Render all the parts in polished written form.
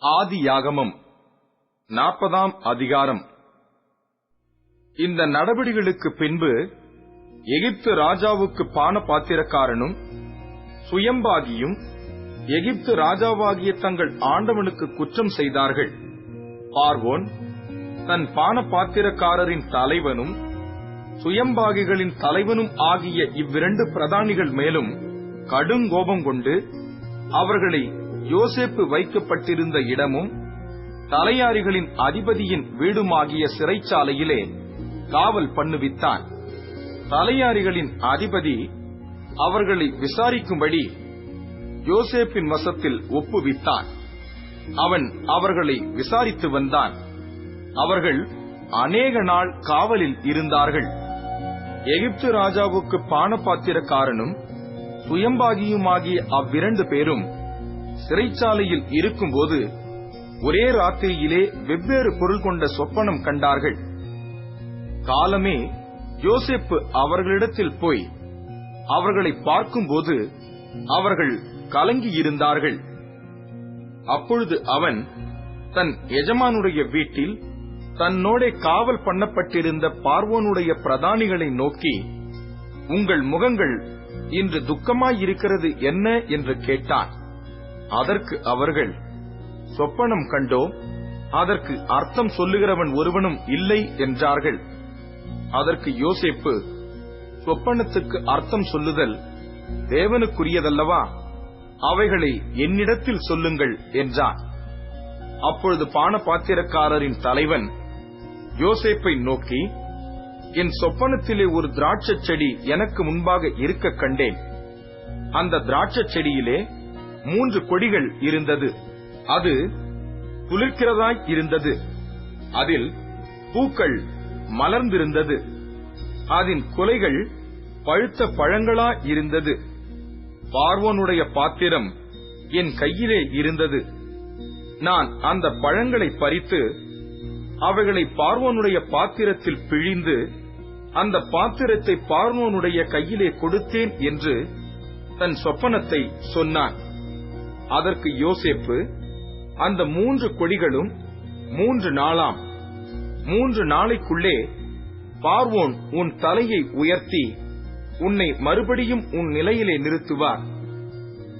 ஆதியாகமம் 40ஆம் அதிகாரம். இந்த நடபடிகளுக்கு பின்பு எகிப்து ராஜாவுக்கு பானபாத்திரக்காரனும் சுயம்பாகியும் எகிப்து ராஜாவாகிய தங்கள் ஆண்டவனுக்கு குற்றம் செய்தார்கள். பார்வோன் தன் பானபாத்திரக்காரரின் தலைவனும் சுயம்பாகிகளின் தலைவனும் ஆகிய இவ்விரண்டு பிரதானிகள் மேலும் கடுங்கோபம் கொண்டு அவர்களை யோசேப்பு வைக்கப்பட்டிருந்த இடமும் தலையாரிகளின் அதிபதியின் வீடுமாகிய சிறைச்சாலையிலே காவல் பண்ணுவித்தான். தலையாரிகளின் அதிபதி அவர்களை விசாரிக்கும்படி யோசேப்பின் வசத்தில் ஒப்புவித்தான். அவன் அவர்களை விசாரித்து வந்தான். அவர்கள் அநேக நாள் காவலில் இருந்தார்கள். எகிப்து ராஜாவுக்கு பானபாத்திரக்காரனும் சுயம்பாகியுமாகிய அவ்விரண்டு பேரும் சிறைச்சாலையில் இருக்கும்போது ஒரே ராத்திரியிலே வெவ்வேறு பொருள் கொண்ட சொப்பனம் கண்டார்கள். காலமே யோசேப்பு அவர்களிடத்தில் போய் அவர்களை பார்க்கும்போது அவர்கள் கலங்கியிருந்தார்கள். அப்பொழுது அவன் தன் எஜமானுடைய வீட்டில் தன்னோடே காவல் பண்ணப்பட்டிருந்த பார்வோனுடைய பிரதானிகளை நோக்கி, உங்கள் முகங்கள் இன்று துக்கமாயிருக்கிறது என்ன என்று கேட்டான். அதற்கு அவர்கள், சொப்பனம் கண்டோம், அதற்கு அர்த்தம் சொல்லுகிறவன் ஒருவனும் இல்லை என்றார்கள். அதற்கு யோசேப்பு, சொப்பனத்துக்கு அர்த்தம் சொல்லுதல் தேவனுக்குரியதல்லவா? அவைகளை என்னிடத்தில் சொல்லுங்கள் என்றான். அப்பொழுது பானபாத்திரக்காரரின் தலைவன் யோசேப்பை நோக்கி, என் சொப்பனத்திலே ஒரு திராட்சை செடி எனக்கு முன்பாக இருக்க கண்டேன். அந்த திராட்சை செடியிலே 3 கொடிகள் இருந்தது. அது துளிர்க்கிறதாய் இருந்தது. அதில் பூக்கள் மலர்ந்திருந்தது. அதன் குலைகள் பழுத்த பழங்களாய் இருந்தது. பார்வோனுடைய பாத்திரம் என் கையிலே இருந்தது. நான் அந்த பழங்களை பறித்து அவைகளை பார்வோனுடைய பாத்திரத்தில் பிழிந்து அந்த பாத்திரத்தை பார்வோனுடைய கையிலே கொடுத்தேன் என்று தன் சொப்பனத்தை சொன்னான். அதற்கு யோசேப்பு, அந்த 3 கொடிகளும் 3 நாளாம். 3 நாளைக்குள்ளே பார்வோன் உன் தலையை உயர்த்தி உன்னை மறுபடியும் உன் நிலையிலே நிறுத்துவார்.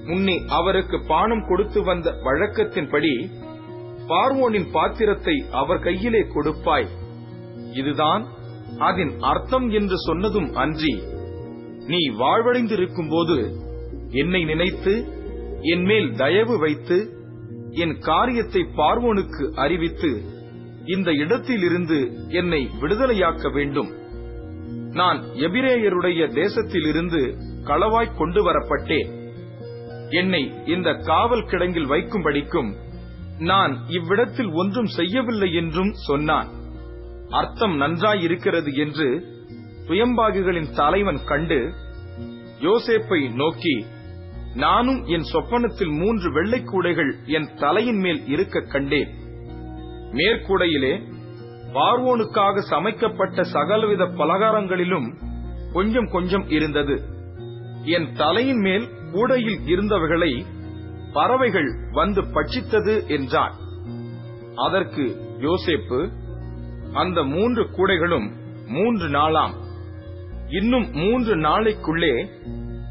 முன்னே அவருக்கு பானம் கொடுத்து வந்த வழக்கத்தின்படி பார்வோனின் பாத்திரத்தை அவர் கையிலே கொடுப்பாய். இதுதான் அதன் அர்த்தம் என்று சொன்னதும் அன்றி, நீ வாழ்வடைந்திருக்கும் போது என்னை நினைத்து என் மேல் தயவு வைத்து என் காரியத்தை பார்வோனுக்கு அறிவித்து இந்த இடத்திலிருந்து என்னை விடுதலையாக்க வேண்டும். நான் எபிரேயருடைய தேசத்திலிருந்து களவாய்க் கொண்டு வரப்பட்டேன். என்னை இந்த காவல் கிடங்கில் வைக்கும்படிக்கும் நான் இவ்விடத்தில் ஒன்றும் செய்யவில்லை என்றும் சொன்னான். அர்த்தம் நன்றாயிருக்கிறது என்று சுயம்பாகிகளின் தலைவன் கண்டு யோசேப்பை நோக்கி, நானும் என் சொப்பனத்தில் 3 வெள்ளைக்கூடைகள் என் தலையின் மேல் இருக்க கண்டேன். மேற்கூடையிலே பார்வோனுக்காக சமைக்கப்பட்ட சகலவித பலகாரங்களிலும் கொஞ்சம் கொஞ்சம் இருந்தது. என் தலையின் மேல் கூடையில் இருந்தவைகளை பறவைகள் வந்து பட்சித்தது என்றான். அதற்கு யோசேப்பு, அந்த 3 கூடைகளும் 3 நாளாம். இன்னும் 3 நாளைக்குள்ளே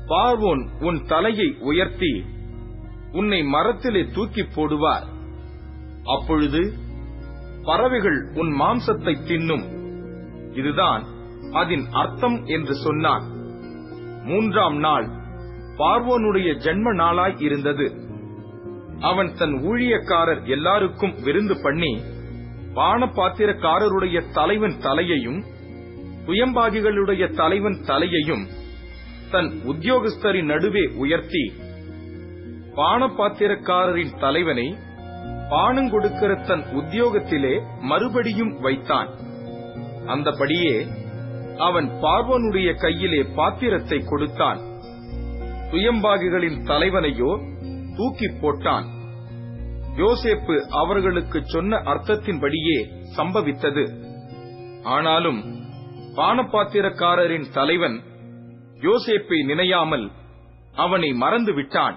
பார்வோன் உன் தலையை உயர்த்தி உன்னை மரத்திலே தூக்கி போடுவார். அப்பொழுது பறவைகள் உன் மாம்சத்தை தின்னும். இதுதான் அதன் அர்த்தம் என்று சொன்னான். 3ஆம் நாள் பார்வோனுடைய ஜென்ம நாளாய் இருந்தது. அவன் தன் ஊழியக்காரர் எல்லாருக்கும் விருந்து பண்ணி பானபாத்திரக்காரருடைய தலைவன் தலையையும் சுயம்பாகிகளுடைய தலைவன் தலையையும் தன் உத்தியோகஸ்தரின் நடுவே உயர்த்தி பானபாத்திரக்காரரின் தலைவனை பானங்கொடுக்கிற தன் உத்தியோகத்திலே மறுபடியும் வைத்தான். அந்தபடியே அவன் பார்வோனுடைய கையிலே பாத்திரத்தை கொடுத்தான். சுயம்பாகிகளின் தலைவனையோ தூக்கி போட்டான். யோசேப்பு அவர்களுக்கு சொன்ன அர்த்தத்தின்படியே சம்பவித்தது. ஆனாலும் பானபாத்திரக்காரரின் தலைவன் யோசேப்பை நினையாமல் அவனை மறந்து விட்டான்.